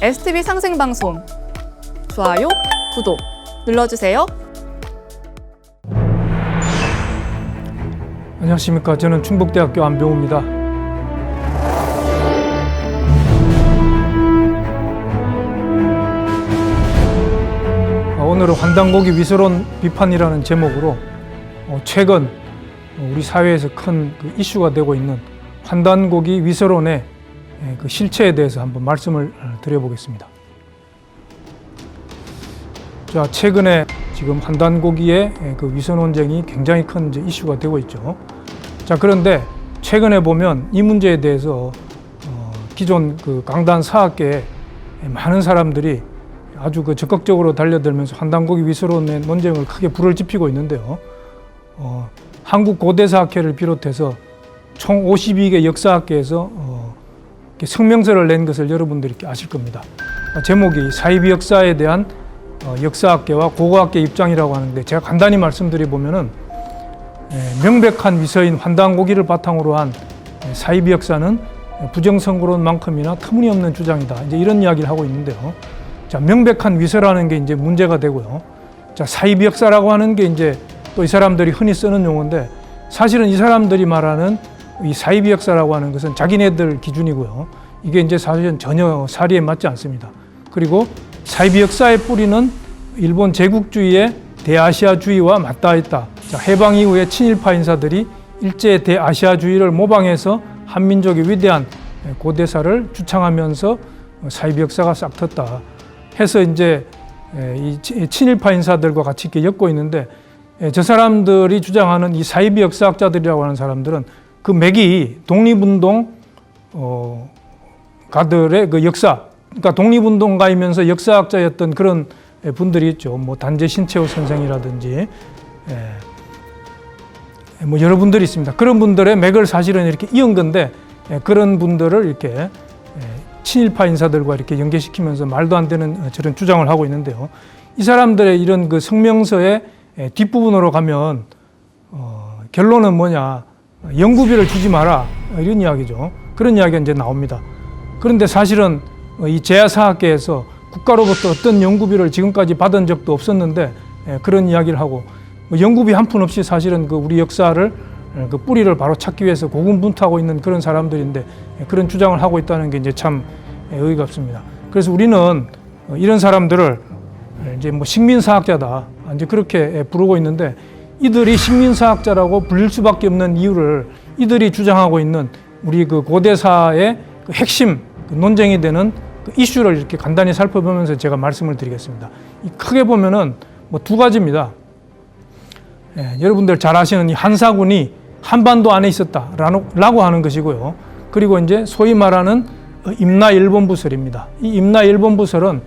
STV 상생방송 좋아요, 구독 눌러주세요. 안녕하십니까. 저는 충북대학교 안병우입니다. 오늘은 환단고기 위서론 비판이라는 제목으로 최근 우리 사회에서 큰 이슈가 되고 있는 환단고기 위서론의 그 실체에 대해서 한번 말씀을 드려보겠습니다. 자, 최근에 지금 환단고기의 그 위서 논쟁이 굉장히 큰 이슈가 되고 있죠. 자, 그런데 최근에 보면 이 문제에 대해서 기존 그 강단 사학계에 많은 사람들이 아주 적극적으로 달려들면서 환단고기 위서론의 논쟁을 크게 불을 지피고 있는데요. 한국 고대사학회를 비롯해서 총 52개 역사학계에서 성명서를 낸 것을 여러분들이 아실 겁니다. 제목이 사이비 역사에 대한 역사학계와 고고학계 입장이라고 하는데, 제가 간단히 말씀드려보면은 명백한 위서인 환단고기를 바탕으로 한 사이비 역사는 부정선거론만큼이나 터무니없는 주장이다, 이제 이런 이야기를 하고 있는데요. 자, 명백한 위서라는 게 이제 문제가 되고요. 자, 사이비 역사라고 하는 게 이제 또 이 사람들이 흔히 쓰는 용어인데, 사실은 이 사람들이 말하는 이 사이비 역사라고 하는 것은 자기네들 기준이고요. 이게 이제 사실은 전혀 사리에 맞지 않습니다. 그리고 사이비 역사의 뿌리는 일본 제국주의의 대아시아주의와 맞닿아 있다. 자, 해방 이후에 친일파 인사들이 일제 대아시아주의를 모방해서 한민족의 위대한 고대사를 주창하면서 사이비 역사가 싹텄다 해서 이제 이 친일파 인사들과 같이 이렇게 엮고 있는데, 저 사람들이 주장하는 이 사이비 역사학자들이라고 하는 사람들은 그 맥이 독립운동 가들의 그 역사, 그러니까 독립운동가이면서 역사학자였던 그런 분들이 있죠. 뭐 단재 신채호 선생이라든지 뭐 여러 분들이 있습니다. 그런 분들의 맥을 사실은 이렇게 이은 건데, 그런 분들을 이렇게 친일파 인사들과 이렇게 연계시키면서 말도 안 되는 저런 주장을 하고 있는데요. 이 사람들의 이런 그 성명서의 뒷부분으로 가면 결론은 뭐냐, 연구비를 주지 마라, 이런 이야기죠. 그런 이야기가 이제 나옵니다. 그런데 사실은 이 제야사학계에서 국가로부터 어떤 연구비를 지금까지 받은 적도 없었는데 그런 이야기를 하고, 연구비 한 푼 없이 사실은 그 우리 역사를 그 뿌리를 바로 찾기 위해서 고군분투하고 있는 그런 사람들인데 그런 주장을 하고 있다는 게 이제 참 의의가 없습니다. 그래서 우리는 이런 사람들을 이제 뭐 식민사학자다, 이제 그렇게 부르고 있는데, 이들이 식민사학자라고 불릴 수밖에 없는 이유를 이들이 주장하고 있는 우리 그 고대사의 그 핵심 논쟁이 되는 그 이슈를 이렇게 간단히 살펴보면서 제가 말씀을 드리겠습니다. 크게 보면은 뭐 두 가지입니다. 여러분들 잘 아시는 이 한사군이 한반도 안에 있었다라고 하는 것이고요. 그리고 이제 소위 말하는 임나 일본 부설입니다. 이 임나 일본 부설은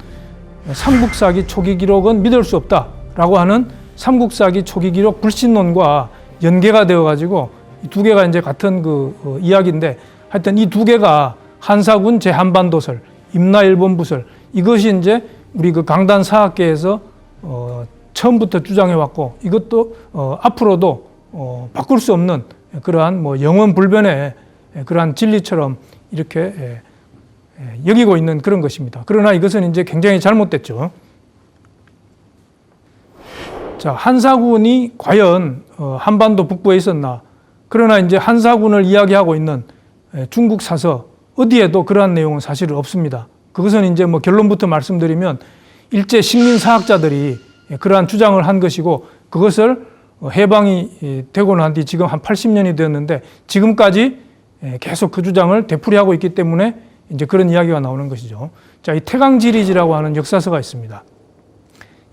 삼국사기 초기 기록은 믿을 수 없다라고 하는 삼국사기 초기 기록 불신론과 연계가 되어가지고 이 두 개가 이제 같은 그 이야기인데, 하여튼 이 두 개가 한사군 제한반도설, 임나 일본 부설, 이것이 이제 우리 그 강단 사학계에서 처음부터 주장해왔고, 이것도 앞으로도 바꿀 수 없는 그러한 뭐 영원 불변의 그러한 진리처럼 이렇게 여기고 있는 그런 것입니다. 그러나 이것은 이제 굉장히 잘못됐죠. 자, 한사군이 과연 한반도 북부에 있었나? 그러나 이제 한사군을 이야기하고 있는 중국 사서 어디에도 그러한 내용은 사실 없습니다. 그것은 이제 뭐 결론부터 말씀드리면 일제 식민사학자들이 그러한 주장을 한 것이고, 그것을 해방이 되고 난 뒤 지금 한 80년이 되었는데 지금까지 계속 그 주장을 되풀이하고 있기 때문에 이제 그런 이야기가 나오는 것이죠. 자, 이 태강지리지라고 하는 역사서가 있습니다.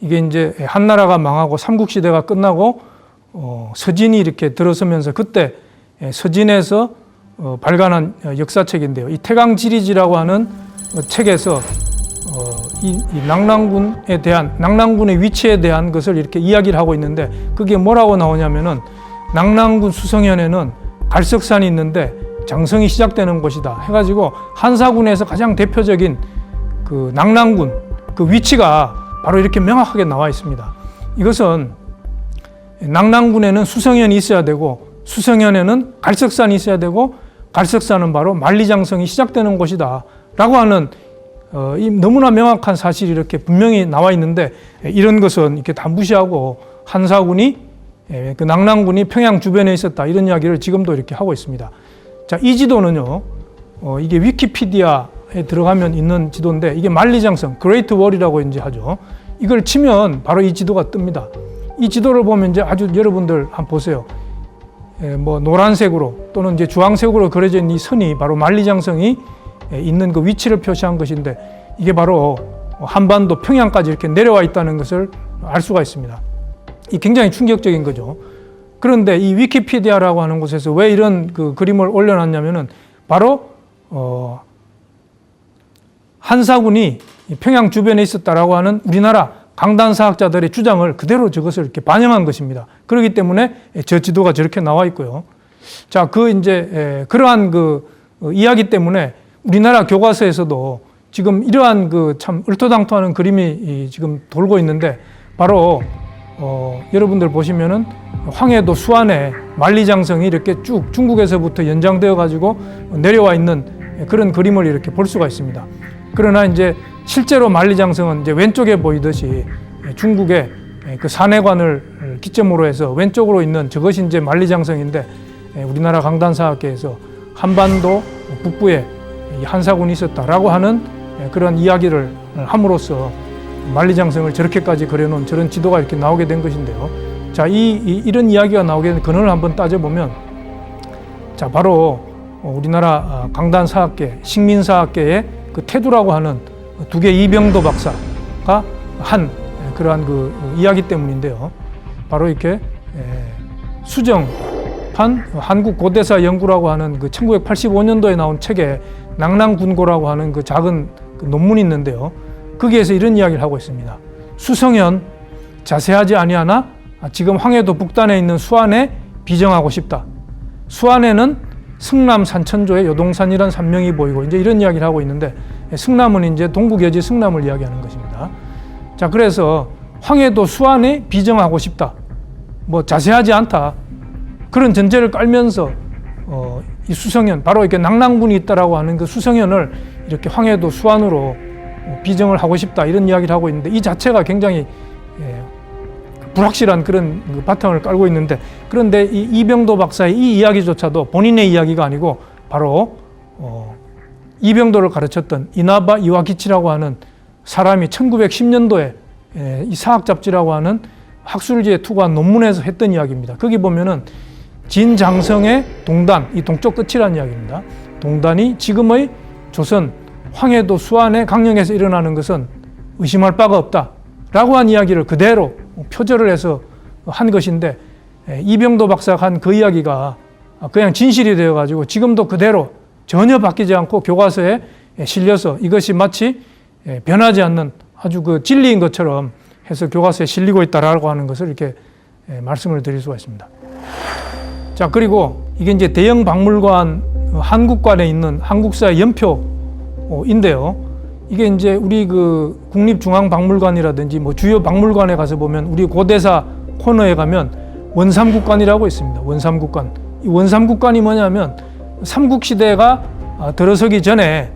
이게 이제 한나라가 망하고 삼국시대가 끝나고 서진이 이렇게 들어서면서 그때 서진에서 발간한 역사책인데요. 이 태강지리지라고 하는 책에서 이 낙랑군에 대한, 낙랑군의 위치에 대한 것을 이렇게 이야기를 하고 있는데, 그게 뭐라고 나오냐면은 낙랑군 수성현에는 갈석산이 있는데 장성이 시작되는 곳이다 해가지고 한사군에서 가장 대표적인 그 낙랑군 그 위치가 바로 이렇게 명확하게 나와 있습니다. 이것은 낙랑군에는 수성현이 있어야 되고, 수성현에는 갈석산이 있어야 되고, 갈석산은 바로 만리장성이 시작되는 곳이다 라고 하는 너무나 명확한 사실이 이렇게 분명히 나와 있는데 이런 것은 이렇게 다 무시하고 한사군이 그 낙랑군이 평양 주변에 있었다 이런 이야기를 지금도 이렇게 하고 있습니다. 자, 이 지도는요, 이게 위키피디아에 들어가면 있는 지도인데 이게 만리장성, 그레이트 월이라고 이제 하죠. 이걸 치면 바로 이 지도가 뜹니다. 이 지도를 보면 이제 아주 여러분들 한번 보세요. 뭐 노란색으로 또는 이제 주황색으로 그려져 있는 이 선이 바로 만리장성이 있는 그 위치를 표시한 것인데 이게 바로 한반도 평양까지 이렇게 내려와 있다는 것을 알 수가 있습니다. 이 굉장히 충격적인 거죠. 그런데 이 위키피디아라고 하는 곳에서 왜 이런 그 그림을 올려놨냐면은 바로 한사군이 평양 주변에 있었다라고 하는 우리나라 강단사학자들의 주장을 그대로 저것을 이렇게 반영한 것입니다. 그렇기 때문에 저 지도가 저렇게 나와 있고요. 자, 그러한 그 이야기 때문에 우리나라 교과서에서도 지금 이러한 그 참 얼토당토하는 그림이 지금 돌고 있는데 바로 여러분들 보시면은 황해도 수안에 만리장성이 이렇게 쭉 중국에서부터 연장되어 가지고 내려와 있는 그런 그림을 이렇게 볼 수가 있습니다. 그러나 이제 실제로 만리장성은 이제 왼쪽에 보이듯이 중국의 그 산해관을 기점으로 해서 왼쪽으로 있는 저것이 이제 만리장성인데 우리나라 강단사학계에서 한반도 북부에 한사군이 있었다라고 하는 그런 이야기를 함으로써 만리장성을 저렇게까지 그려놓은 저런 지도가 이렇게 나오게 된 것인데요. 자, 이런 이야기가 나오게 된 근원을 한번 따져보면, 자, 바로 우리나라 강단사학계, 식민사학계의 그 태두라고 하는 두개 이병도 박사가 한 그러한 그 이야기 때문인데요. 바로 이렇게 수정한 한국 고대사 연구라고 하는 그 1985년도에 나온 책에 낙랑군고라고 하는 그 작은 그 논문이 있는데요. 거기에서 이런 이야기를 하고 있습니다. 수성현 자세하지 아니하나 지금 황해도 북단에 있는 수안에 비정하고 싶다. 수안에는 승남 산천조의 요동산이라는 산명이 보이고 이제 이런 이야기를 하고 있는데 승남은 이제 동북여지 승남을 이야기하는 것입니다. 자, 그래서 황해도 수안에 비정하고 싶다. 뭐 자세하지 않다. 그런 전제를 깔면서 이 수성현, 바로 이렇게 낙랑군이 있다라고 하는 그 수성현을 이렇게 황해도 수안으로 비정을 하고 싶다 이런 이야기를 하고 있는데 이 자체가 굉장히 불확실한 그런 바탕을 깔고 있는데 그런데 이 이병도 박사의 이 이야기조차도 본인의 이야기가 아니고 바로 이병도를 가르쳤던 이나바 이와기치라고 하는 사람이 1910년도에 이 사학 잡지라고 하는 학술지에 투고한 논문에서 했던 이야기입니다. 거기 보면은 진장성의 동단, 이 동쪽 끝이라는 이야기입니다. 동단이 지금의 조선 황해도 수안의 강령에서 일어나는 것은 의심할 바가 없다라고 한 이야기를 그대로 표절을 해서 한 것인데 이병도 박사가 한 그 이야기가 그냥 진실이 되어가지고 지금도 그대로 전혀 바뀌지 않고 교과서에 실려서 이것이 마치 변하지 않는 아주 그 진리인 것처럼 해서 교과서에 실리고 있다라고 하는 것을 이렇게 말씀을 드릴 수가 있습니다. 자, 그리고 이게 이제 대형 박물관 한국관에 있는 한국사의 연표인데요. 이게 이제 우리 그 국립중앙박물관이라든지 뭐 주요 박물관에 가서 보면 우리 고대사 코너에 가면 원삼국관이라고 있습니다. 원삼국관. 이 원삼국관이 뭐냐면 삼국시대가 들어서기 전에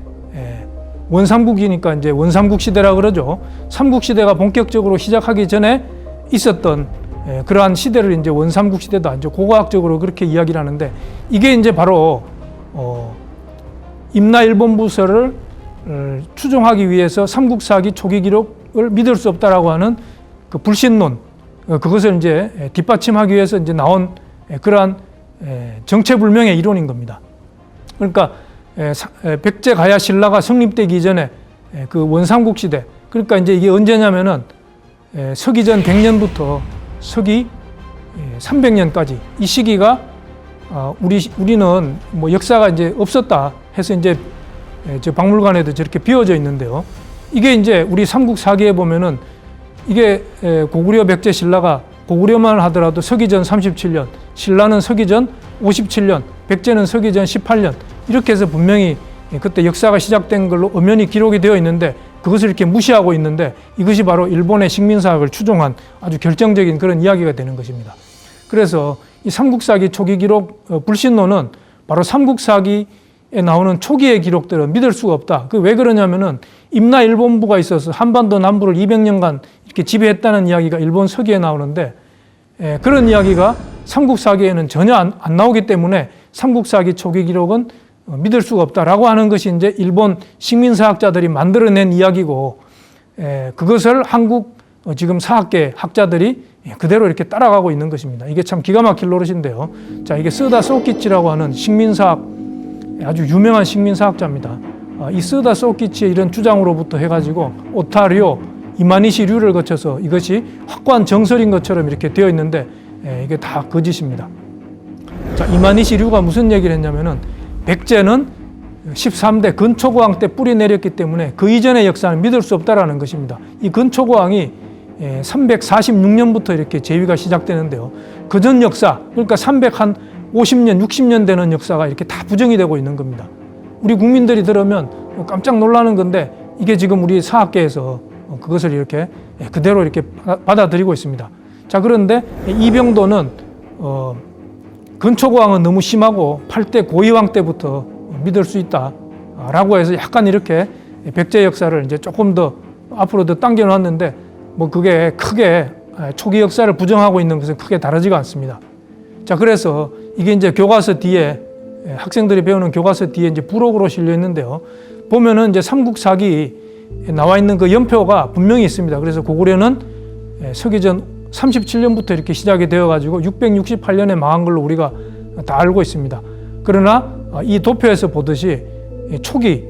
원삼국이니까 이제 원삼국 시대라 그러죠. 삼국시대가 본격적으로 시작하기 전에 있었던 그러한 시대를 이제 원삼국 시대다. 이제 고고학적으로 그렇게 이야기를 하는데 이게 이제 바로 임나일본부서를 추종하기 위해서 삼국사기 초기 기록을 믿을 수 없다라고 하는 그 불신론 그것을 이제 뒷받침하기 위해서 이제 나온 그러한 정체불명의 이론인 겁니다. 그러니까 백제가야 신라가 성립되기 전에 그 원삼국 시대 그러니까 이제 이게 언제냐면은 서기전 100년부터 서기 300년까지 이 시기가 우리는 뭐 역사가 이제 없었다 해서 이제 저 박물관에도 저렇게 비워져 있는데요. 이게 이제 우리 삼국사기에 보면은 이게 고구려 백제 신라가 고구려만 하더라도 서기전 37년, 신라는 서기전 57년, 백제는 서기전 18년 이렇게 해서 분명히 그때 역사가 시작된 걸로 엄연히 기록이 되어 있는데 그것을 이렇게 무시하고 있는데 이것이 바로 일본의 식민사학을 추종한 아주 결정적인 그런 이야기가 되는 것입니다. 그래서 이 삼국사기 초기 기록 불신론은 바로 삼국사기에 나오는 초기의 기록들은 믿을 수가 없다. 그 왜 그러냐면은 임나 일본부가 있어서 한반도 남부를 200년간 이렇게 지배했다는 이야기가 일본 서기에 나오는데 그런 이야기가 삼국사기에는 전혀 안 나오기 때문에 삼국사기 초기 기록은 믿을 수가 없다라고 하는 것이 이제 일본 식민사학자들이 만들어낸 이야기고 그것을 한국 지금 사학계 학자들이 그대로 이렇게 따라가고 있는 것입니다. 이게 참 기가 막힐 노릇인데요. 자, 이게 쓰다 소키치라고 하는 식민사학 아주 유명한 식민사학자입니다. 이 쓰다 소키치의 이런 주장으로부터 해가지고 오타료, 이마니시류를 거쳐서 이것이 확고한 정설인 것처럼 이렇게 되어 있는데 이게 다 거짓입니다. 자, 이마니시류가 무슨 얘기를 했냐면은 백제는 13대 근초고왕 때 뿌리 내렸기 때문에 그 이전의 역사는 믿을 수 없다라는 것입니다. 이 근초고왕이 346년부터 이렇게 제위가 시작되는데요. 그 전 역사, 그러니까 350년, 60년 되는 역사가 이렇게 다 부정이 되고 있는 겁니다. 우리 국민들이 들으면 깜짝 놀라는 건데 이게 지금 우리 사학계에서 그것을 이렇게 그대로 이렇게 받아들이고 있습니다. 자, 그런데 이병도는 근초고왕은 너무 심하고 8대 고이왕 때부터 믿을 수 있다라고 해서 약간 이렇게 백제 역사를 이제 조금 더 앞으로 더 당겨놨는데 뭐 그게 크게 초기 역사를 부정하고 있는 것은 크게 다르지가 않습니다. 자, 그래서 이게 이제 교과서 뒤에 학생들이 배우는 교과서 뒤에 이제 부록으로 실려 있는데요. 보면은 이제 삼국사기 나와 있는 그 연표가 분명히 있습니다. 그래서 고구려는 서기전 37년부터 이렇게 시작이 되어가지고 668년에 망한 걸로 우리가 다 알고 있습니다. 그러나 이 도표에서 보듯이 초기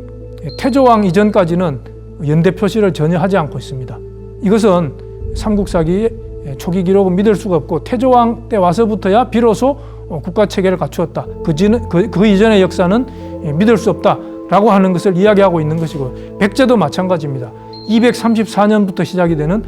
태조왕 이전까지는 연대 표시를 전혀 하지 않고 있습니다. 이것은 삼국사기의 초기 기록은 믿을 수가 없고 태조왕 때 와서부터야 비로소 국가 체계를 갖추었다. 그 이전의 역사는 믿을 수 없다라고 하는 것을 이야기하고 있는 것이고 백제도 마찬가지입니다. 234년부터 시작이 되는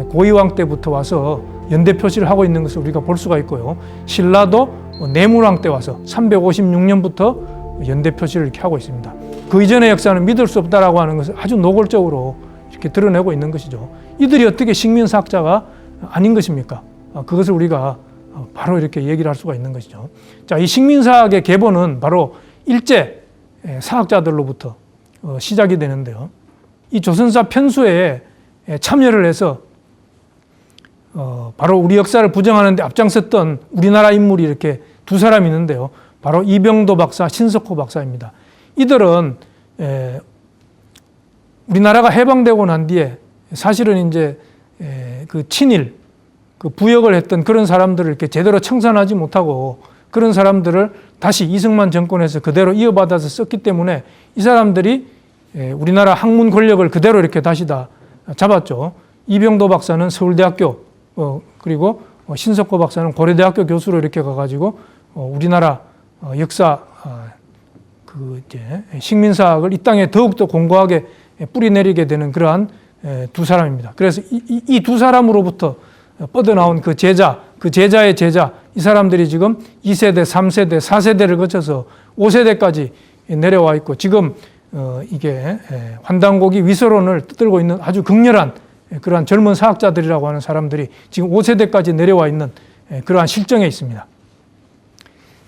고이왕 때부터 와서 연대 표시를 하고 있는 것을 우리가 볼 수가 있고요. 신라도 내물왕 때 와서 356년부터 연대 표시를 이렇게 하고 있습니다. 그 이전의 역사는 믿을 수 없다라고 하는 것을 아주 노골적으로 이렇게 드러내고 있는 것이죠. 이들이 어떻게 식민사학자가 아닌 것입니까? 그것을 우리가 바로 이렇게 얘기를 할 수가 있는 것이죠. 자, 이 식민사학의 계보는 바로 일제 사학자들로부터 시작이 되는데요. 이 조선사 편수에 참여를 해서 바로 우리 역사를 부정하는 데 앞장섰던 우리나라 인물이 이렇게 두 사람이 있는데요. 바로 이병도 박사, 신석호 박사입니다. 이들은 우리나라가 해방되고 난 뒤에 사실은 이제 그 친일, 그 부역을 했던 그런 사람들을 이렇게 제대로 청산하지 못하고 그런 사람들을 다시 이승만 정권에서 그대로 이어받아서 썼기 때문에 이 사람들이 우리나라 학문 권력을 그대로 이렇게 다시 다 잡았죠. 이병도 박사는 서울대학교, 그리고 신석호 박사는 고려대학교 교수로 이렇게 가가지고 우리나라 역사, 그 이제 식민사학을 이 땅에 더욱더 공고하게 뿌리내리게 되는 그러한 두 사람입니다. 그래서 이 두 사람으로부터 뻗어나온 그 제자, 그 제자의 제자, 이 사람들이 지금 2세대, 3세대, 4세대를 거쳐서 5세대까지 내려와 있고 지금 이게 환단고기 위서론을 떠들고 있는 아주 극렬한 그러한 젊은 사학자들이라고 하는 사람들이 지금 5세대까지 내려와 있는 그러한 실정에 있습니다.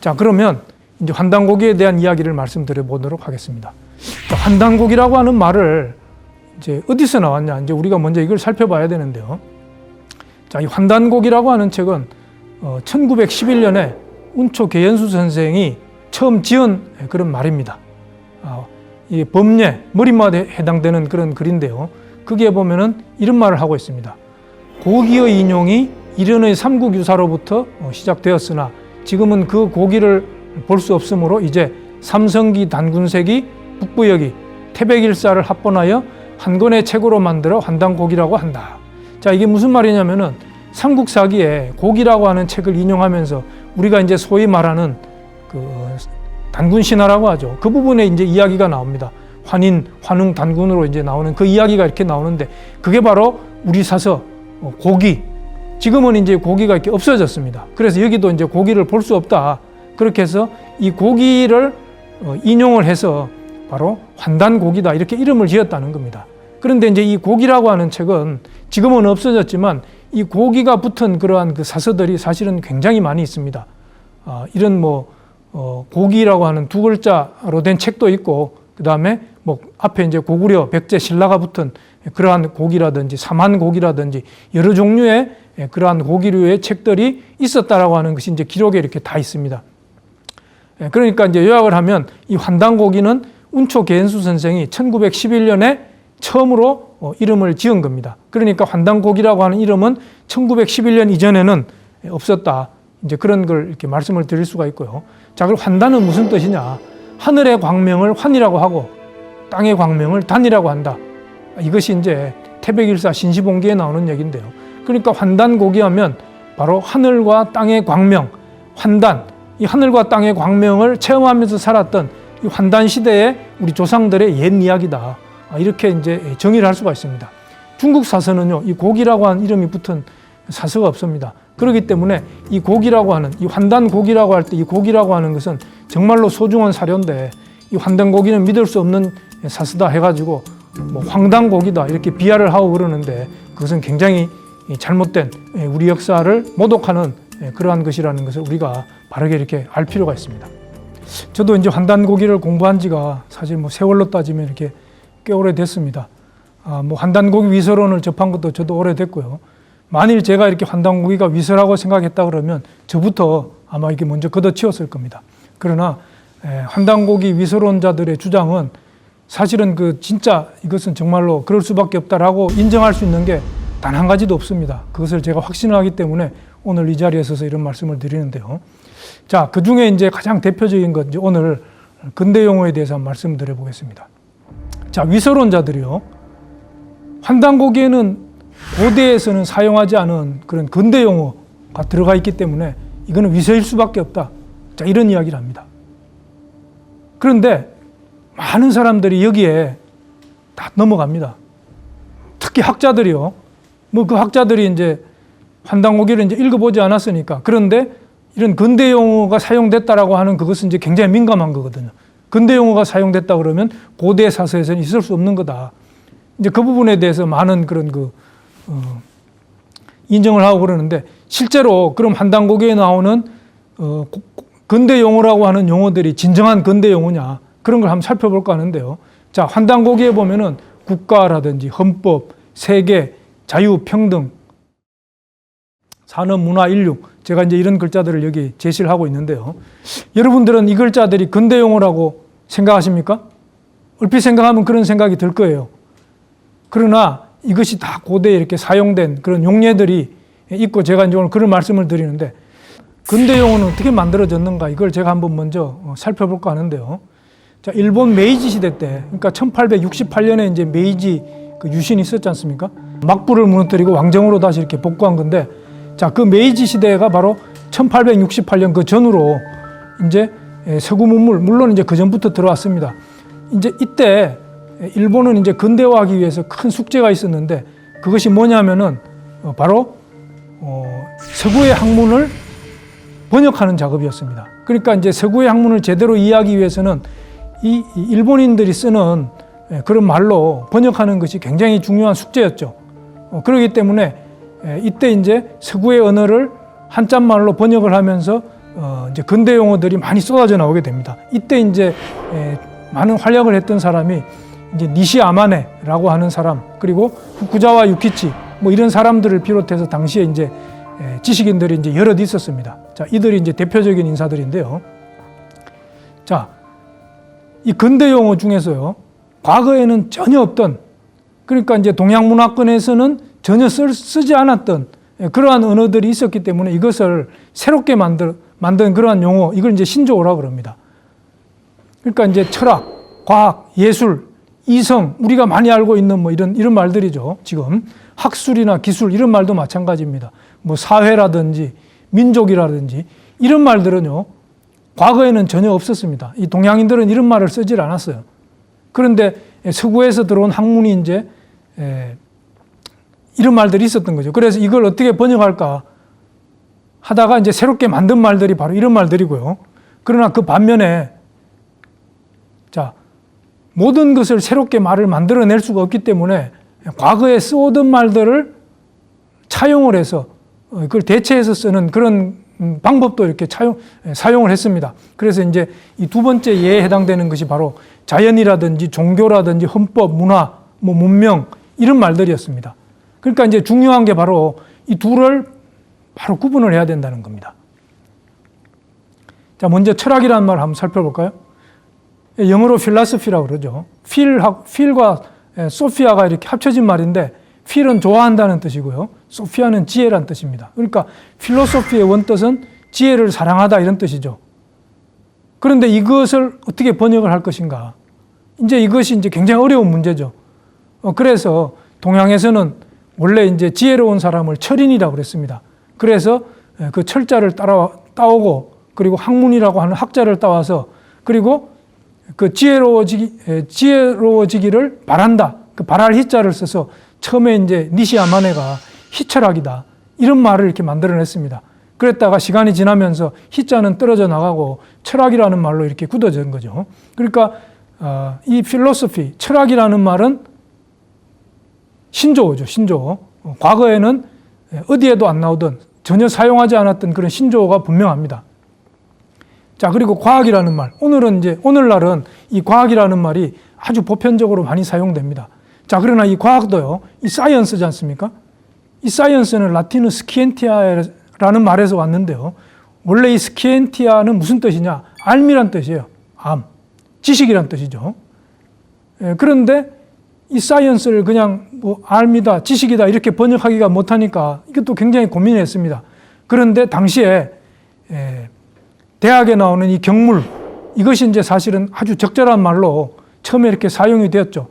자, 그러면 이제 환단고기에 대한 이야기를 말씀드려 보도록 하겠습니다. 환단고기라고 하는 말을 이제 어디서 나왔냐? 이제 우리가 먼저 이걸 살펴봐야 되는데요. 자, 이 환단곡이라고 하는 책은 1911년에 운초 계연수 선생이 처음 지은 그런 말입니다. 이 법례, 머릿말에 해당되는 그런 글인데요. 거기에 보면은 이런 말을 하고 있습니다. 고기의 인용이 이련의 삼국유사로부터 시작되었으나 지금은 그 고기를 볼 수 없으므로 이제 삼성기, 단군세기, 북부여기, 태백일사를 합본하여 한 권의 책으로 만들어 환단곡이라고 한다. 자, 이게 무슨 말이냐면은 삼국사기에 곡이라고 하는 책을 인용하면서 우리가 이제 소위 말하는 그 단군신화라고 하죠. 그 부분에 이제 이야기가 나옵니다. 환인, 환웅, 단군으로 이제 나오는 그 이야기가 이렇게 나오는데 그게 바로 우리 사서 고기. 지금은 이제 고기가 이렇게 없어졌습니다. 그래서 여기도 이제 고기를 볼 수 없다. 그렇게 해서 이 고기를 인용을 해서 바로 환단고기다. 이렇게 이름을 지었다는 겁니다. 그런데 이제 이 고기라고 하는 책은 지금은 없어졌지만 이 고기가 붙은 그러한 그 사서들이 사실은 굉장히 많이 있습니다. 이런 뭐 고기라고 하는 두 글자로 된 책도 있고, 그 다음에 뭐 앞에 이제 고구려, 백제, 신라가 붙은 그러한 고기라든지 삼한고기라든지 여러 종류의 그러한 고기류의 책들이 있었다라고 하는 것이 이제 기록에 이렇게 다 있습니다. 그러니까 이제 요약을 하면 이 환단고기는 운초 계현수 선생이 1911년에 처음으로 이름을 지은 겁니다. 그러니까 환단고기라고 하는 이름은 1911년 이전에는 없었다. 이제 그런 걸 이렇게 말씀을 드릴 수가 있고요. 자, 그럼 환단은 무슨 뜻이냐? 하늘의 광명을 환이라고 하고 땅의 광명을 단이라고 한다. 이것이 이제 태백일사 신시봉기에 나오는 얘기인데요. 그러니까 환단고기 하면 바로 하늘과 땅의 광명, 환단, 이 하늘과 땅의 광명을 체험하면서 살았던 이 환단 시대의 우리 조상들의 옛 이야기다. 이렇게 이제 정의를 할 수가 있습니다. 중국 사서는요, 이 고기라고 하는 이름이 붙은 사서가 없습니다. 그렇기 때문에 이 고기라고 하는, 이 환단고기라고 할 때 이 고기라고 하는 것은 정말로 소중한 사료인데, 이 환단고기는 믿을 수 없는 사서다 해가지고 뭐 황당고기다 이렇게 비하를 하고 그러는데, 그것은 굉장히 잘못된 우리 역사를 모독하는 그러한 것이라는 것을 우리가 바르게 이렇게 알 필요가 있습니다. 저도 이제 환단고기를 공부한 지가 사실 뭐 세월로 따지면 이렇게 꽤 오래됐습니다. 뭐 환단고기 위설론을 접한 것도 저도 오래됐고요. 만일 제가 이렇게 환단고기가 위설하고 생각했다 그러면 저부터 아마 이게 먼저 걷어치웠을 겁니다. 그러나 환단고기 위설론자들의 주장은 사실은 그 진짜 이것은 정말로 그럴 수밖에 없다라고 인정할 수 있는 게 단 한 가지도 없습니다. 그것을 제가 확신하기 때문에 오늘 이 자리에 서서 이런 말씀을 드리는데요. 자, 그 중에 이제 가장 대표적인 것, 이제 오늘 근대 용어에 대해서 한번 말씀드려 보겠습니다. 자, 위설론자들이요, 환단고기에는 고대에서는 사용하지 않은 그런 근대 용어가 들어가 있기 때문에 이거는 위설일 수밖에 없다. 자, 이런 이야기를 합니다. 그런데 많은 사람들이 여기에 다 넘어갑니다. 특히 학자들이요. 뭐 그 학자들이 이제 환단고기를 이제 읽어보지 않았으니까. 그런데 이런 근대 용어가 사용됐다라고 하는 그것은 이제 굉장히 민감한 거거든요. 근대 용어가 사용됐다 그러면 고대 사서에서는 있을 수 없는 거다. 이제 그 부분에 대해서 많은 그런 인정을 하고 그러는데, 실제로 그럼 환단고기에 나오는 근대 용어라고 하는 용어들이 진정한 근대 용어냐, 그런 걸 한번 살펴볼까 하는데요. 자, 환단고기에 보면은 국가라든지 헌법, 세계, 자유, 평등, 산업, 문화, 인류, 제가 이제 이런 글자들을 여기 제시를 하고 있는데요. 여러분들은 이 글자들이 근대 용어라고 생각하십니까? 얼핏 생각하면 그런 생각이 들 거예요. 그러나 이것이 다 고대에 이렇게 사용된 그런 용례들이 있고, 제가 이제 오늘 그런 말씀을 드리는데, 근대 용어는 어떻게 만들어졌는가, 이걸 제가 한번 먼저 살펴볼까 하는데요. 자, 일본 메이지 시대 때, 그러니까 1868년에 이제 메이지 그 유신이 있었지 않습니까? 막부를 무너뜨리고 왕정으로 다시 이렇게 복구한 건데, 자, 그 메이지 시대가 바로 1868년 그 전후로 이제 서구 문물, 물론 이제 그 전부터 들어왔습니다. 이제 이때 일본은 이제 근대화하기 위해서 큰 숙제가 있었는데, 그것이 뭐냐면은 바로 서구의 학문을 번역하는 작업이었습니다. 그러니까 이제 서구의 학문을 제대로 이해하기 위해서는 이 일본인들이 쓰는 그런 말로 번역하는 것이 굉장히 중요한 숙제였죠. 그렇기 때문에 이때 이제 서구의 언어를 한자말로 번역을 하면서 이제 근대 용어들이 많이 쏟아져 나오게 됩니다. 이때 이제 많은 활약을 했던 사람이 이제 니시아마네라고 하는 사람, 그리고 후쿠자와 유키치, 뭐 이런 사람들을 비롯해서 당시에 이제 지식인들이 이제 여럿 있었습니다. 자, 이들이 이제 대표적인 인사들인데요. 자, 이 근대 용어 중에서요, 과거에는 전혀 없던, 그러니까 이제 동양 문화권에서는 전혀 쓰지 않았던 그러한 언어들이 있었기 때문에 이것을 새롭게 만든 그러한 용어, 이걸 이제 신조어라고 그럽니다. 그러니까 이제 철학, 과학, 예술, 이성, 우리가 많이 알고 있는 뭐 이런 말들이죠. 지금 학술이나 기술, 이런 말도 마찬가지입니다. 뭐 사회라든지 민족이라든지 이런 말들은요, 과거에는 전혀 없었습니다. 이 동양인들은 이런 말을 쓰질 않았어요. 그런데 서구에서 들어온 학문이 이제 이런 말들이 있었던 거죠. 그래서 이걸 어떻게 번역할까 하다가 이제 새롭게 만든 말들이 바로 이런 말들이고요. 그러나 그 반면에, 자, 모든 것을 새롭게 말을 만들어낼 수가 없기 때문에 과거에 써오던 말들을 차용을 해서 그걸 대체해서 쓰는 그런 방법도 이렇게 사용을 했습니다. 그래서 이제 이 두 번째 예에 해당되는 것이 바로 자연이라든지 종교라든지 헌법, 문화, 뭐 문명 이런 말들이었습니다. 그러니까 이제 중요한 게 바로 이 둘을 바로 구분을 해야 된다는 겁니다. 자, 먼저 철학이라는 말을 한번 살펴볼까요? 영어로 philosophy라고 그러죠. 필과 소피아가 이렇게 합쳐진 말인데 필은 좋아한다는 뜻이고요. 소피아는 지혜란 뜻입니다. 그러니까 필로소피의 원뜻은 지혜를 사랑하다 이런 뜻이죠. 그런데 이것을 어떻게 번역을 할 것인가? 이제 이것이 이제 굉장히 어려운 문제죠. 그래서 동양에서는 원래 이제 지혜로운 사람을 철인이라고 그랬습니다. 그래서 그 철자를 따오고 그리고 학문이라고 하는 학자를 따와서 그리고 그 지혜로워지기를 바란다. 그 바랄 희자를 써서 처음에 이제 니시아 마네가 희철학이다. 이런 말을 이렇게 만들어냈습니다. 그랬다가 시간이 지나면서 희자는 떨어져 나가고 철학이라는 말로 이렇게 굳어진 거죠. 그러니까 이 필로소피, 철학이라는 말은 신조어죠. 신조어. 과거에는 어디에도 안 나오던 전혀 사용하지 않았던 그런 신조어가 분명합니다. 자, 그리고 과학이라는 말. 오늘날은 이 과학이라는 말이 아주 보편적으로 많이 사용됩니다. 자, 그러나 이 과학도요, 이 사이언스지 않습니까? 이 사이언스는 라틴어 스키엔티아라는 말에서 왔는데요. 원래 이 스키엔티아는 무슨 뜻이냐? 알미란 뜻이에요. 암. 지식이란 뜻이죠. 그런데 이 사이언스를 그냥 뭐 알미다, 지식이다 이렇게 번역하기가 못하니까 이것도 굉장히 고민했습니다. 그런데 당시에 대학에 나오는 이 경물, 이것이 이제 사실은 아주 적절한 말로 처음에 이렇게 사용이 되었죠.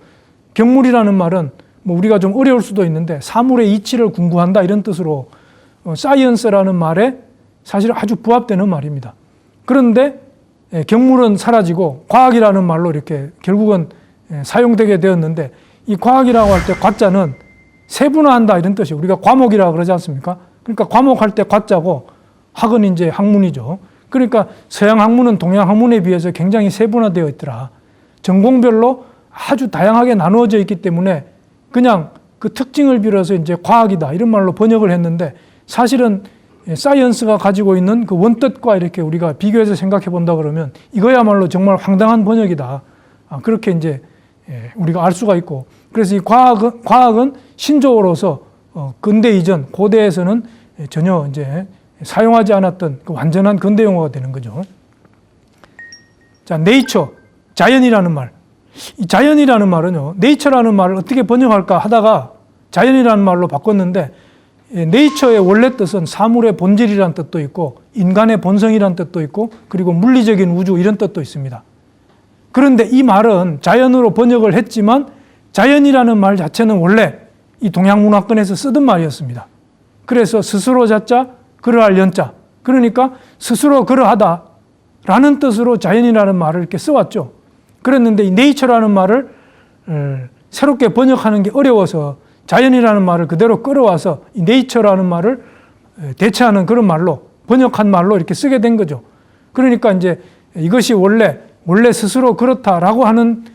경물이라는 말은 뭐 우리가 좀 어려울 수도 있는데 사물의 이치를 궁구한다 이런 뜻으로 사이언스라는 말에 사실 아주 부합되는 말입니다. 그런데 경물은 사라지고 과학이라는 말로 이렇게 결국은 사용되게 되었는데 이 과학이라고 할 때 과자는 세분화한다 이런 뜻이에요. 우리가 과목이라고 그러지 않습니까? 그러니까 과목할 때 과자고 학은 이제 학문이죠. 그러니까 서양 학문은 동양 학문에 비해서 굉장히 세분화되어 있더라. 전공별로 아주 다양하게 나누어져 있기 때문에 그냥 그 특징을 빌어서 이제 과학이다 이런 말로 번역을 했는데 사실은 사이언스가 가지고 있는 그 원뜻과 이렇게 우리가 비교해서 생각해 본다 그러면 이거야말로 정말 황당한 번역이다. 그렇게 이제 우리가 알 수가 있고 그래서 이 과학은 신조어로서 근대 이전 고대에서는 전혀 이제 사용하지 않았던 그 완전한 근대 용어가 되는 거죠. 자, 네이처, 자연이라는 말. 이 자연이라는 말은요, 네이처라는 말을 어떻게 번역할까 하다가 자연이라는 말로 바꿨는데 네이처의 원래 뜻은 사물의 본질이라는 뜻도 있고 인간의 본성이라는 뜻도 있고 그리고 물리적인 우주 이런 뜻도 있습니다. 그런데 이 말은 자연으로 번역을 했지만 자연이라는 말 자체는 원래 이 동양 문화권에서 쓰던 말이었습니다. 그래서 스스로 자자, 그러할 연자. 그러니까 스스로 그러하다 라는 뜻으로 자연이라는 말을 이렇게 써왔죠. 그랬는데 이 네이처라는 말을 새롭게 번역하는 게 어려워서 자연이라는 말을 그대로 끌어와서 이 네이처라는 말을 대체하는 그런 말로 번역한 말로 이렇게 쓰게 된 거죠. 그러니까 이제 이것이 원래 스스로 그렇다라고 하는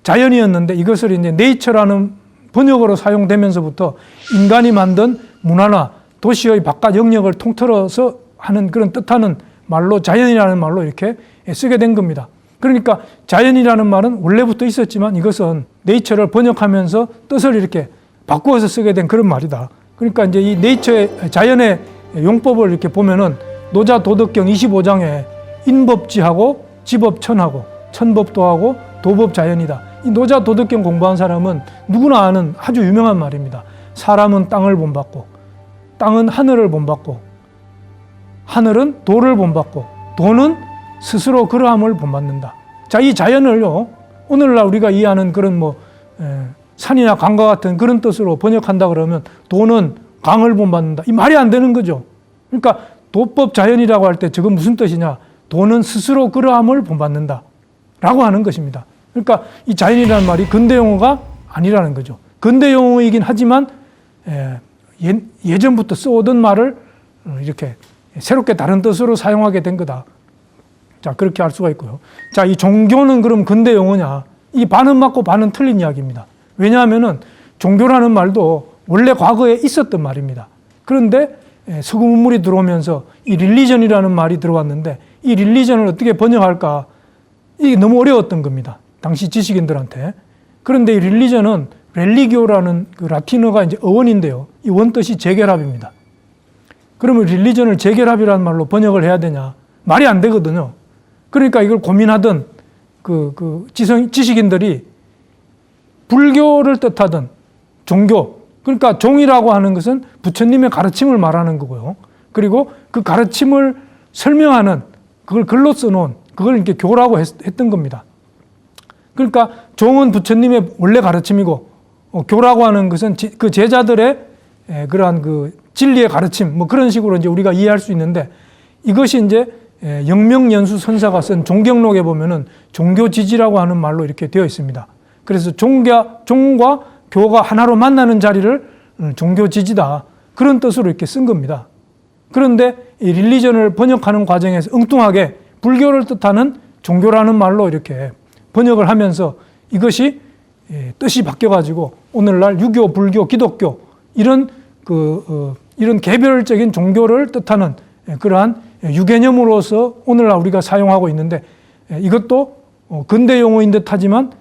자연이었는데 이것을 이제 네이처라는 번역으로 사용되면서부터 인간이 만든 문화나 도시의 바깥 영역을 통틀어서 하는 그런 뜻하는 말로 자연이라는 말로 이렇게 쓰게 된 겁니다. 그러니까 자연이라는 말은 원래부터 있었지만 이것은 네이처를 번역하면서 뜻을 이렇게 바꾸어서 쓰게 된 그런 말이다. 그러니까 이제 이 네이처의 자연의 용법을 이렇게 보면은 노자도덕경 25장에 인법지하고 지법천하고 천법도하고 도법자연이다. 이 노자도덕경 공부한 사람은 누구나 아는 아주 유명한 말입니다. 사람은 땅을 본받고 땅은 하늘을 본받고 하늘은 도를 본받고 도는 스스로 그러함을 본받는다. 자, 이 자연을요, 오늘날 우리가 이해하는 그런 산이나 강과 같은 그런 뜻으로 번역한다 그러면 도는 강을 본받는다. 이 말이 안 되는 거죠. 그러니까 도법 자연이라고 할 때 저건 무슨 뜻이냐? 도는 스스로 그러함을 본받는다. 라고 하는 것입니다. 그러니까 이 자연이라는 말이 근대 용어가 아니라는 거죠. 근대 용어이긴 하지만 예전부터 써오던 말을 이렇게 새롭게 다른 뜻으로 사용하게 된 거다. 자, 그렇게 알 수가 있고요. 자, 이 종교는 그럼 근대 용어냐? 이 반은 맞고 반은 틀린 이야기입니다. 왜냐하면은 종교라는 말도 원래 과거에 있었던 말입니다. 그런데 서구 문물이 들어오면서 이 릴리전이라는 말이 들어왔는데 이 릴리전을 어떻게 번역할까? 이게 너무 어려웠던 겁니다. 당시 지식인들한테. 그런데 이 릴리전은 렐리기오라는 그 라틴어가 이제 어원인데요. 이 원뜻이 재결합입니다. 그러면 릴리전을 재결합이라는 말로 번역을 해야 되냐? 말이 안 되거든요. 그러니까 이걸 고민하던 지식인들이 불교를 뜻하던 종교, 그러니까 종이라고 하는 것은 부처님의 가르침을 말하는 거고요. 그리고 그 가르침을 설명하는 그걸 글로 써놓은 그걸 이렇게 교라고 했던 겁니다. 그러니까 종은 부처님의 원래 가르침이고 교라고 하는 것은 그 제자들의 그러한 그 진리의 가르침 뭐 그런 식으로 이제 우리가 이해할 수 있는데 이것이 이제 영명연수 선사가 쓴 종경록에 보면은 종교지지라고 하는 말로 이렇게 되어 있습니다. 그래서 종과 교가 하나로 만나는 자리를 종교지지다 그런 뜻으로 이렇게 쓴 겁니다. 그런데 이 릴리전을 번역하는 과정에서 엉뚱하게 불교를 뜻하는 종교라는 말로 이렇게 번역을 하면서 이것이 뜻이 바뀌어가지고 오늘날 유교, 불교, 기독교 이런 이런 개별적인 종교를 뜻하는 그러한 유개념으로서 오늘날 우리가 사용하고 있는데 이것도 근대 용어인 듯하지만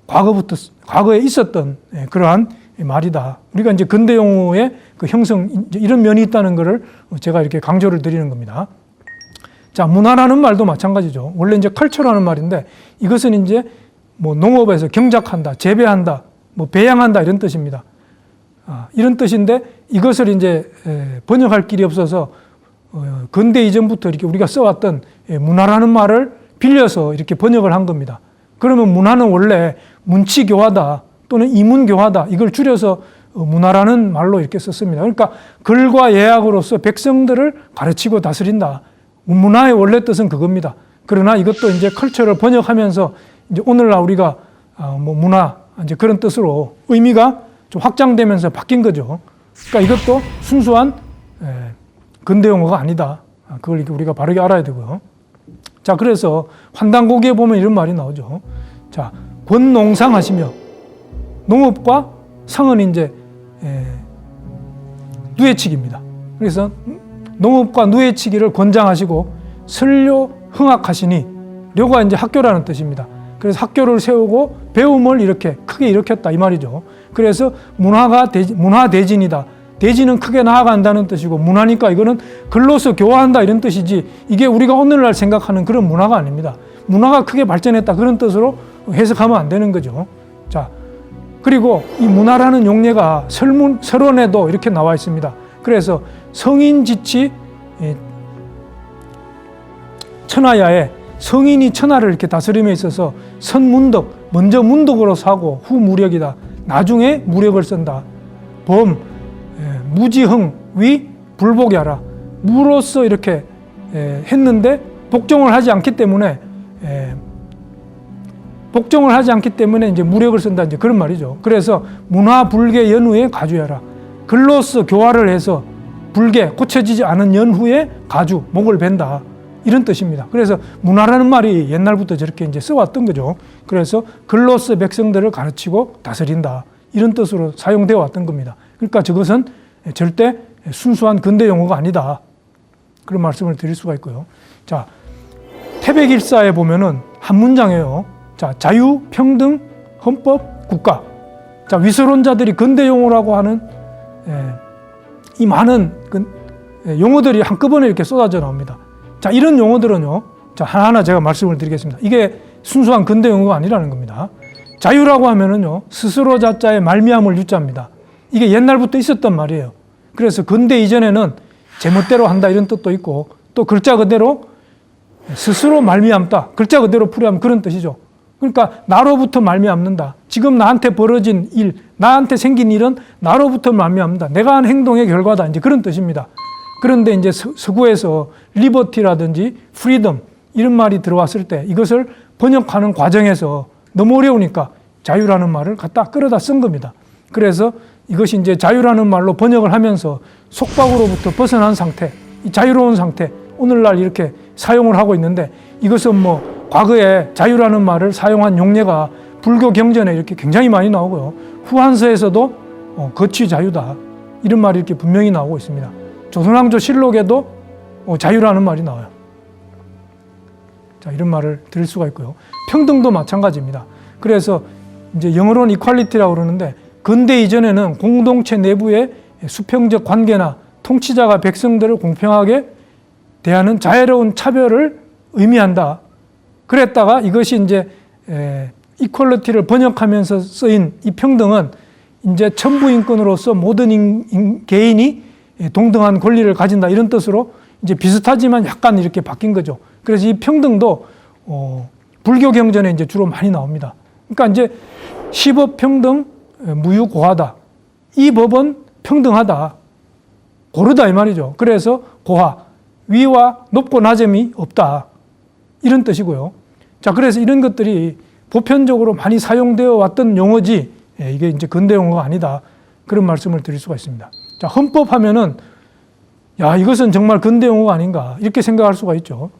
과거에 있었던 그러한 말이다. 우리가 이제 근대 용어의 그 형성 이런 면이 있다는 것을 제가 이렇게 강조를 드리는 겁니다. 자, 문화라는 말도 마찬가지죠. 원래 이제 컬처라는 말인데 이것은 이제 뭐 농업에서 경작한다, 재배한다, 뭐 배양한다 이런 뜻입니다. 이런 뜻인데 이것을 이제 번역할 길이 없어서 근대 이전부터 이렇게 우리가 써왔던 문화라는 말을 빌려서 이렇게 번역을 한 겁니다. 그러면 문화는 원래 문치교화다 또는 이문교화다 이걸 줄여서 문화라는 말로 이렇게 썼습니다. 그러니까 글과 예약으로서 백성들을 가르치고 다스린다. 문화의 원래 뜻은 그겁니다. 그러나 이것도 이제 컬처를 번역하면서 이제 오늘날 우리가 뭐 문화 이제 그런 뜻으로 의미가 좀 확장되면서 바뀐 거죠. 그러니까 이것도 순수한 근대 용어가 아니다. 그걸 우리가 바르게 알아야 되고요. 자, 그래서 환단고기에 보면 이런 말이 나오죠. 자, 권농상하시며 농업과 상은 이제 누에치기입니다. 그래서 농업과 누에치기를 권장하시고 설료 흥학하시니 료가 이제 학교라는 뜻입니다. 그래서 학교를 세우고 배움을 이렇게 크게 일으켰다 이 말이죠. 그래서 문화대진이다. 대진은 크게 나아간다는 뜻이고 문화니까 이거는 글로서 교화한다 이런 뜻이지 이게 우리가 오늘날 생각하는 그런 문화가 아닙니다. 문화가 크게 발전했다 그런 뜻으로 해석하면 안 되는 거죠. 자, 그리고 이 문화라는 용례가 설원에도 이렇게 나와 있습니다. 그래서 성인지치 천하야에 성인이 천하를 이렇게 다스림에 있어서 선문덕, 먼저 문덕으로 사고 후 무력이다. 나중에 무력을 쓴다. 범, 무지흥, 위, 불복이 하라. 무로서 이렇게 했는데 복종을 하지 않기 때문에 이제 무력을 쓴다. 이제 그런 말이죠. 그래서 문화, 불계, 연후에 가주하라. 글로서 교화를 해서 불계, 고쳐지지 않은 연후에 가주, 목을 벤다. 이런 뜻입니다. 그래서 문화라는 말이 옛날부터 저렇게 이제 써왔던 거죠. 그래서 글로서 백성들을 가르치고 다스린다. 이런 뜻으로 사용되어 왔던 겁니다. 그러니까 저것은 절대 순수한 근대 용어가 아니다. 그런 말씀을 드릴 수가 있고요. 자, 태백일사에 보면은 한 문장이에요. 자, 자유, 평등, 헌법, 국가. 자, 위서론자들이 근대 용어라고 하는 이 많은 용어들이 한꺼번에 이렇게 쏟아져 나옵니다. 자, 이런 용어들은요. 자, 하나하나 제가 말씀을 드리겠습니다. 이게 순수한 근대 용어가 아니라는 겁니다. 자유라고 하면은요. 스스로 자자의 말미암을 유자입니다. 이게 옛날부터 있었단 말이에요. 그래서 근대 이전에는 제멋대로 한다 이런 뜻도 있고 또 글자 그대로 스스로 말미암다. 글자 그대로 풀이하면 그런 뜻이죠. 그러니까 나로부터 말미암는다. 지금 나한테 벌어진 일, 나한테 생긴 일은 나로부터 말미암는다. 내가 한 행동의 결과다. 이제 그런 뜻입니다. 그런데 이제 서구에서 리버티라든지 프리덤 이런 말이 들어왔을 때 이것을 번역하는 과정에서 너무 어려우니까 자유라는 말을 갖다 끌어다 쓴 겁니다. 그래서 이것이 이제 자유라는 말로 번역을 하면서 속박으로부터 벗어난 상태, 이 자유로운 상태, 오늘날 이렇게 사용을 하고 있는데 이것은 뭐 과거에 자유라는 말을 사용한 용례가 불교 경전에 이렇게 굉장히 많이 나오고요. 후한서에서도 거취 자유다. 이런 말이 이렇게 분명히 나오고 있습니다. 조선왕조 실록에도 자유라는 말이 나와요. 자, 이런 말을 들을 수가 있고요. 평등도 마찬가지입니다. 그래서 이제 영어로는 이퀄리티라고 그러는데 근대 이전에는 공동체 내부의 수평적 관계나 통치자가 백성들을 공평하게 대하는 자애로운 차별을 의미한다. 그랬다가 이것이 이제 이퀄리티를 번역하면서 쓰인 이 평등은 이제 천부인권으로서 모든 개인이 동등한 권리를 가진다 이런 뜻으로 이제 비슷하지만 약간 이렇게 바뀐 거죠. 그래서 이 평등도 불교 경전에 이제 주로 많이 나옵니다. 그러니까 이제 시법 평등, 무유 고하다. 이 법은 평등하다. 고르다 이 말이죠. 그래서 고하, 위와 높고 낮음이 없다. 이런 뜻이고요. 자, 그래서 이런 것들이 보편적으로 많이 사용되어 왔던 용어지 이게 이제 근대 용어가 아니다. 그런 말씀을 드릴 수가 있습니다. 자, 헌법 하면은 야, 이것은 정말 근대 용어가 아닌가 이렇게 생각할 수가 있죠.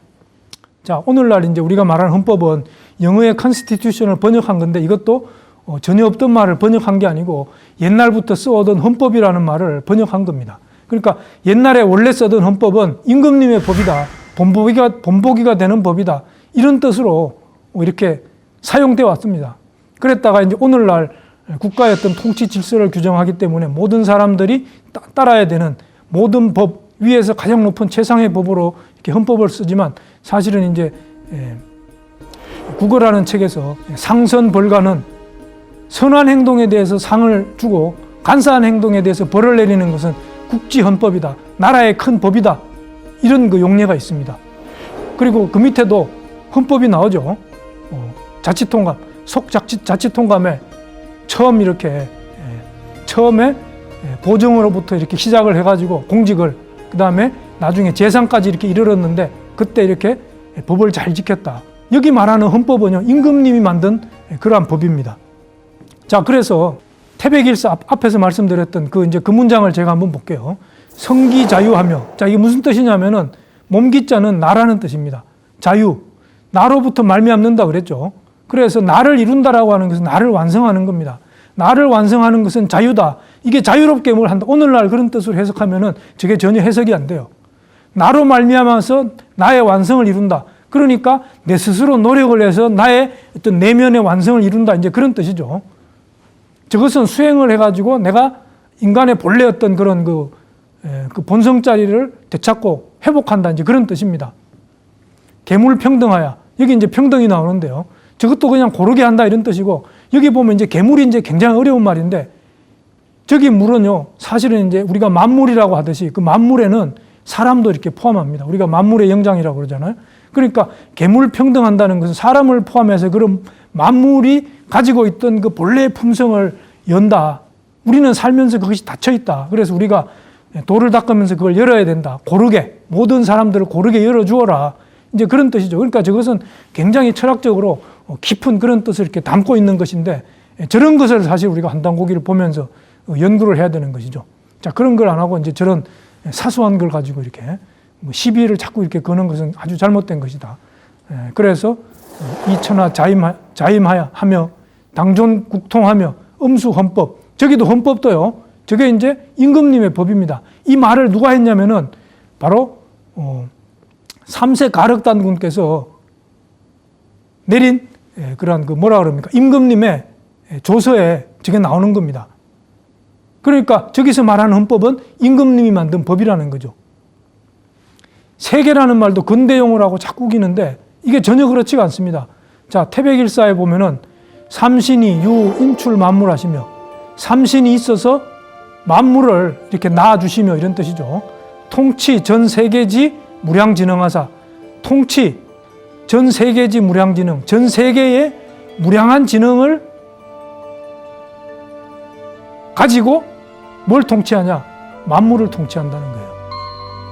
자, 오늘날 이제 우리가 말하는 헌법은 영어의 constitution을 번역한 건데 이것도 전혀 없던 말을 번역한 게 아니고 옛날부터 써오던 헌법이라는 말을 번역한 겁니다. 그러니까 옛날에 원래 쓰던 헌법은 임금님의 법이다. 본보기가 되는 법이다. 이런 뜻으로 이렇게 사용되어 왔습니다. 그랬다가 이제 오늘날 국가의 어떤 통치 질서를 규정하기 때문에 모든 사람들이 따라야 되는 모든 법 위에서 가장 높은 최상의 법으로 이렇게 헌법을 쓰지만 사실은 이제 국어라는 책에서 상선벌가는 선한 행동에 대해서 상을 주고 간사한 행동에 대해서 벌을 내리는 것은 국지헌법이다. 나라의 큰 법이다. 이런 그 용례가 있습니다. 그리고 그 밑에도 헌법이 나오죠. 자치통감, 자치통감에 처음에 보정으로부터 이렇게 시작을 해가지고 공직을 그 다음에 나중에 재상까지 이렇게 이르렀는데 그때 이렇게 법을 잘 지켰다. 여기 말하는 헌법은요, 임금님이 만든 그러한 법입니다. 자, 그래서 태백일서 앞에서 말씀드렸던 그 문장을 제가 한번 볼게요. 성기자유하며. 자, 이게 무슨 뜻이냐면은 몸기자는 나라는 뜻입니다. 자유. 나로부터 말미암는다 그랬죠. 그래서 나를 이룬다라고 하는 것은 나를 완성하는 겁니다. 나를 완성하는 것은 자유다. 이게 자유롭게 뭘 한다. 오늘날 그런 뜻으로 해석하면은 저게 전혀 해석이 안 돼요. 나로 말미암아서 나의 완성을 이룬다. 그러니까 내 스스로 노력을 해서 나의 어떤 내면의 완성을 이룬다. 이제 그런 뜻이죠. 저것은 수행을 해가지고 내가 인간의 본래 어떤 그런 그 본성자리를 되찾고 회복한다. 이제 그런 뜻입니다. 계물평등하야. 여기 이제 평등이 나오는데요. 저것도 그냥 고르게 한다 이런 뜻이고 여기 보면 이제 계물이 이제 굉장히 어려운 말인데 저기 물은요 사실은 이제 우리가 만물이라고 하듯이 그 만물에는 사람도 이렇게 포함합니다. 우리가 만물의 영장이라고 그러잖아요. 그러니까 계물평등한다는 것은 사람을 포함해서 그런 만물이 가지고 있던 그 본래의 품성을 연다. 우리는 살면서 그것이 닫혀 있다. 그래서 우리가 돌을 닦으면서 그걸 열어야 된다. 고르게 모든 사람들을 고르게 열어주어라. 이제 그런 뜻이죠. 그러니까 저것은 굉장히 철학적으로 깊은 그런 뜻을 이렇게 담고 있는 것인데 저런 것을 사실 우리가 한단고기를 보면서 연구를 해야 되는 것이죠. 자, 그런 걸 안 하고 이제 저런 사소한 걸 가지고 이렇게 시비를 자꾸 이렇게 거는 것은 아주 잘못된 것이다. 그래서 이천하 자임하며 당존 국통하며 음수헌법. 저기도 헌법도요. 저게 이제 임금님의 법입니다. 이 말을 누가 했냐면은 바로 3세 가륵단군께서 내린 그러한 그 뭐라 그럽니까? 임금님의 조서에 저게 나오는 겁니다. 그러니까 저기서 말하는 헌법은 임금님이 만든 법이라는 거죠. 세계라는 말도 근대 용어라고 자꾸 우기는데 이게 전혀 그렇지가 않습니다. 자, 태백일사에 보면은 삼신이 유 인출 만물하시며 삼신이 있어서 만물을 이렇게 낳아주시며 이런 뜻이죠. 통치 전 세계지 무량진흥하사. 통치 전 세계지 무량진흥. 전 세계의 무량한 지능을 가지고 뭘 통치하냐? 만물을 통치한다는 거예요.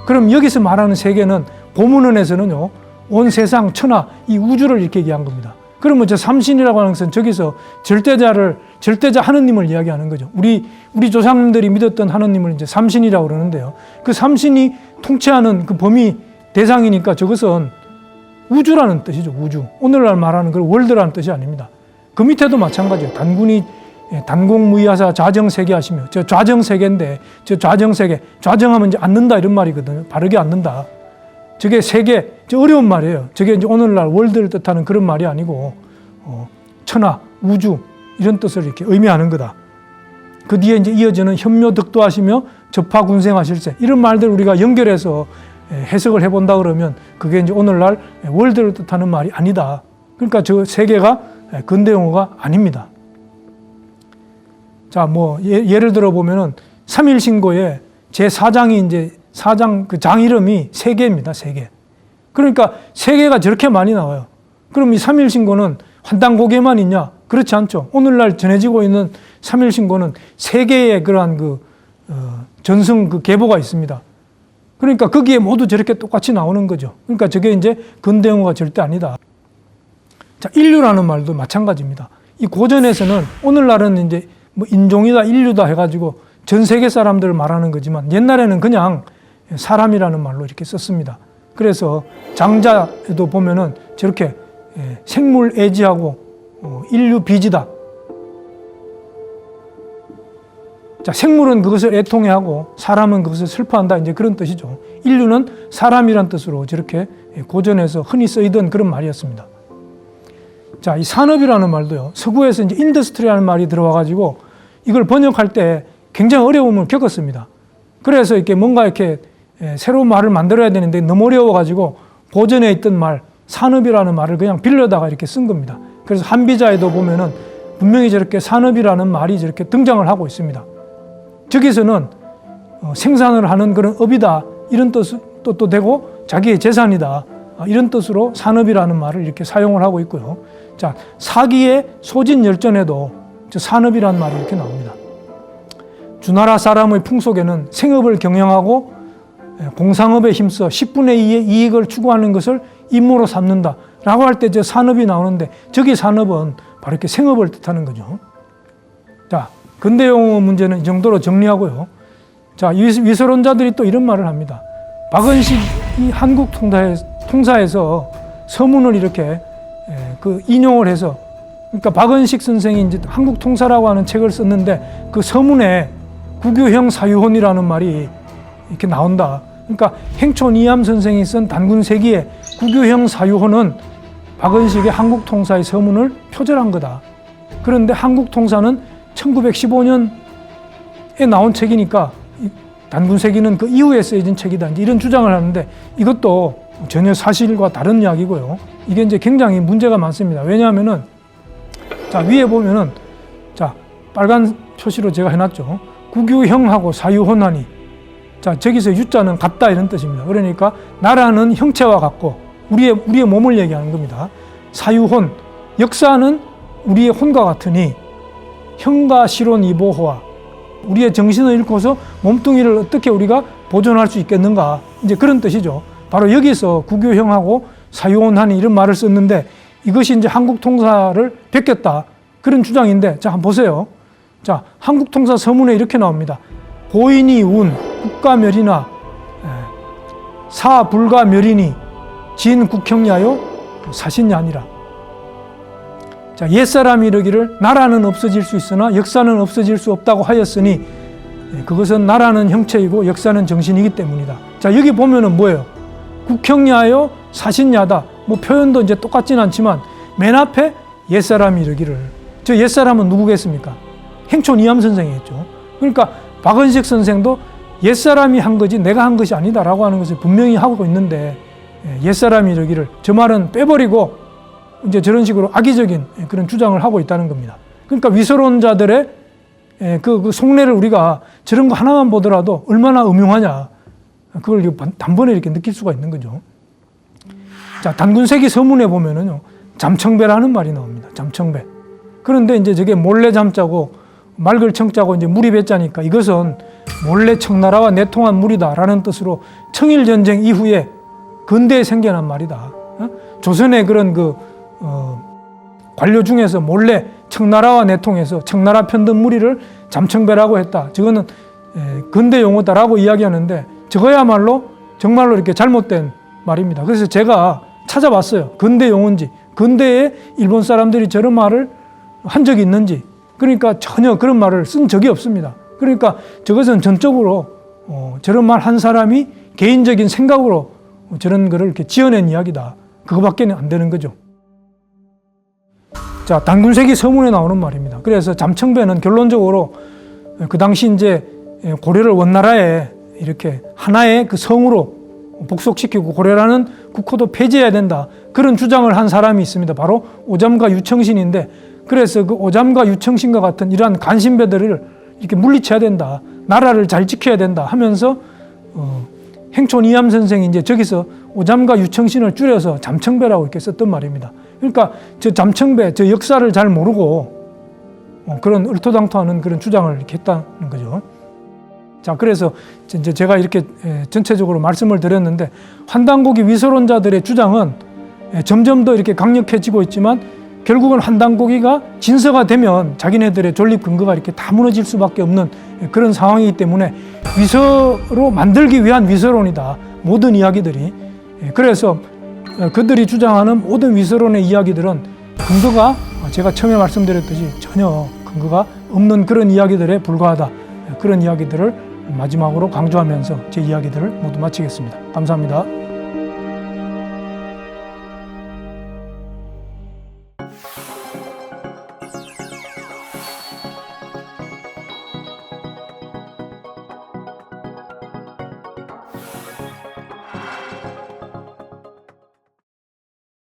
그럼 여기서 말하는 세계는 고문헌에서는요, 온 세상 천하 이 우주를 이렇게 얘기한 겁니다. 그러면 저 삼신이라고 하는 것은 저기서 절대자 하느님을 이야기하는 거죠. 우리 조상님들이 믿었던 하느님을 이제 삼신이라고 그러는데요. 그 삼신이 통치하는 그 범위 대상이니까 저것은 우주라는 뜻이죠. 우주. 오늘날 말하는 그 월드라는 뜻이 아닙니다. 그 밑에도 마찬가지예요. 단군이 단공무이하사 좌정세계 하시며, 저 좌정세계인데, 저 좌정세계, 좌정하면 이제 앉는다 이런 말이거든요. 바르게 앉는다. 저게 세계, 저 어려운 말이에요. 저게 이제 오늘날 월드를 뜻하는 그런 말이 아니고, 천하, 우주, 이런 뜻을 이렇게 의미하는 거다. 그 뒤에 이제 이어지는 현묘득도하시며 접하군생하실세, 이런 말들 우리가 연결해서 해석을 해본다 그러면 그게 이제 오늘날 월드를 뜻하는 말이 아니다. 그러니까 저 세계가 근대 용어가 아닙니다. 자, 뭐 예를 들어 보면은 삼일신고에 제 4장이 이제 4장 그 장 이름이 세계입니다. 세계. 그러니까 세계가 저렇게 많이 나와요. 그럼 이 삼일신고는 환단고개만 있냐? 그렇지 않죠. 오늘날 전해지고 있는 삼일신고는 세계의 그러한 전승 계보가 있습니다. 그러니까 거기에 모두 저렇게 똑같이 나오는 거죠. 그러니까 저게 이제 근대 용어가 절대 아니다. 자, 인류라는 말도 마찬가지입니다. 이 고전에서는 오늘날은 이제 뭐 인종이다, 인류다 해가지고 전 세계 사람들을 말하는 거지만 옛날에는 그냥 사람이라는 말로 이렇게 썼습니다. 그래서 장자에도 보면은 저렇게 생물 애지하고 인류 비지다. 자, 생물은 그것을 애통해하고 사람은 그것을 슬퍼한다. 이제 그런 뜻이죠. 인류는 사람이란 뜻으로 저렇게 고전에서 흔히 쓰이던 그런 말이었습니다. 자, 이 산업이라는 말도요. 서구에서 이제 인더스트리라는 말이 들어와가지고 이걸 번역할 때 굉장히 어려움을 겪었습니다. 그래서 이렇게 뭔가 이렇게 새로운 말을 만들어야 되는데 너무 어려워가지고 고전에 있던 말, 산업이라는 말을 그냥 빌려다가 이렇게 쓴 겁니다. 그래서 한비자에도 보면은 분명히 저렇게 산업이라는 말이 저렇게 등장을 하고 있습니다. 저기서는 생산을 하는 그런 업이다 이런 뜻도 되고 자기의 재산이다 이런 뜻으로 산업이라는 말을 이렇게 사용을 하고 있고요. 자, 사기의 소진열전에도 저 산업이라는 말이 이렇게 나옵니다. 주나라 사람의 풍속에는 생업을 경영하고 공상업에 힘써 10분의 2의 이익을 추구하는 것을 임무로 삼는다 라고 할 때 저 산업이 나오는데 저기 산업은 바로 이렇게 생업을 뜻하는 거죠. 자, 근대 용어 문제는 이 정도로 정리하고요. 자, 위서론자들이 또 이런 말을 합니다. 박은식이 한국 통사에서 서문을 이렇게 인용을 해서, 그러니까 박은식 선생이 이제 한국 통사라고 하는 책을 썼는데 그 서문에 구규형 사유혼이라는 말이 이렇게 나온다. 그러니까 행촌 이암 선생이 쓴 단군세기의 구규형 사유혼은 박은식의 한국 통사의 서문을 표절한 거다. 그런데 한국 통사는 1915년에 나온 책이니까 단군세기는 그 이후에 쓰여진 책이다. 이런 주장을 하는데 이것도 전혀 사실과 다른 이야기고요. 이게 이제 굉장히 문제가 많습니다. 왜냐하면은 자, 위에 보면은 자, 빨간 표시로 제가 해놨죠. 구규형하고 사유혼하니. 자, 저기서 유자는 같다 이런 뜻입니다. 그러니까 나라는 형체와 같고 우리의 몸을 얘기하는 겁니다. 사유혼, 역사는 우리의 혼과 같으니 형과 실혼 이보호와 우리의 정신을 잃고서 몸뚱이를 어떻게 우리가 보존할 수 있겠는가 이제 그런 뜻이죠. 바로 여기서 구규형하고 사유혼하니 이런 말을 썼는데 이것이 이제 한국 통사를 베꼈다 그런 주장인데 자, 한번 보세요. 자, 한국 통사 서문에 이렇게 나옵니다. 고인이 운 국가멸이나 사불가멸이니 진 국형야요 사신이 아니라. 자, 옛사람이 이르기를 나라는 없어질 수 있으나 역사는 없어질 수 없다고 하였으니 그것은 나라는 형체이고 역사는 정신이기 때문이다. 자, 여기 보면은 뭐예요? 국형야요 사신야다. 뭐 표현도 이제 똑같진 않지만 맨 앞에 옛사람이 이르기를. 저 옛사람은 누구겠습니까? 행촌 이암 선생이겠죠. 그러니까 박은식 선생도 옛사람이 한 거지 내가 한 것이 아니다라고 하는 것을 분명히 하고 있는데 옛사람이 이르기를 저 말은 빼버리고 이제 저런 식으로 악의적인 그런 주장을 하고 있다는 겁니다. 그러니까 위서론자들의 그 속내를 우리가 저런 거 하나만 보더라도 얼마나 음흉하냐 그걸 단번에 이렇게 느낄 수가 있는 거죠. 자, 단군세기 서문에 보면은요 잠청배라는 말이 나옵니다. 잠청배. 그런데 이제 저게 몰래 잠자고 맑을 청자고 이제 물이 배자니까 이것은 몰래 청나라와 내통한 물이다라는 뜻으로 청일전쟁 이후에 근대에 생겨난 말이다. 조선의 그런 관료 중에서 몰래 청나라와 내통해서 청나라 편든 무리를 잠청배라고 했다. 저거는 근대 용어다라고 이야기하는데 저거야말로 정말로 이렇게 잘못된 말입니다. 그래서 제가 찾아봤어요. 근대 용어인지, 근대에 일본 사람들이 저런 말을 한 적이 있는지, 그러니까 전혀 그런 말을 쓴 적이 없습니다. 그러니까 저것은 전적으로 저런 말 한 사람이 개인적인 생각으로 저런 거를 이렇게 지어낸 이야기다. 그거밖에 안 되는 거죠. 자, 단군세기 서문에 나오는 말입니다. 그래서 잠청배는 결론적으로 그 당시 이제 고려를 원나라에 이렇게 하나의 그 성으로 복속시키고 고려라는 국호도 폐지해야 된다. 그런 주장을 한 사람이 있습니다. 바로 오잠과 유청신인데, 그래서 그 오잠과 유청신과 같은 이러한 간신배들을 이렇게 물리쳐야 된다. 나라를 잘 지켜야 된다 하면서 행촌 이암 선생이 이제 저기서 오잠과 유청신을 줄여서 잠청배라고 이렇게 썼던 말입니다. 그러니까 저 잠청배, 저 역사를 잘 모르고 그런 얼토당토하는 그런 주장을 이렇게 했다는 거죠. 자, 그래서 이제 제가 이렇게 전체적으로 말씀을 드렸는데, 환단고기 위서론자들의 주장은 점점 더 이렇게 강력해지고 있지만, 결국은 환단고기가 진서가 되면 자기네들의 존립 근거가 이렇게 다 무너질 수밖에 없는 그런 상황이기 때문에 위서로 만들기 위한 위서론이다. 모든 이야기들이. 그래서 그들이 주장하는 모든 위서론의 이야기들은 근거가 제가 처음에 말씀드렸듯이 전혀 근거가 없는 그런 이야기들에 불과하다. 그런 이야기들을 마지막으로 강조하면서 제 이야기들을 모두 마치겠습니다. 감사합니다.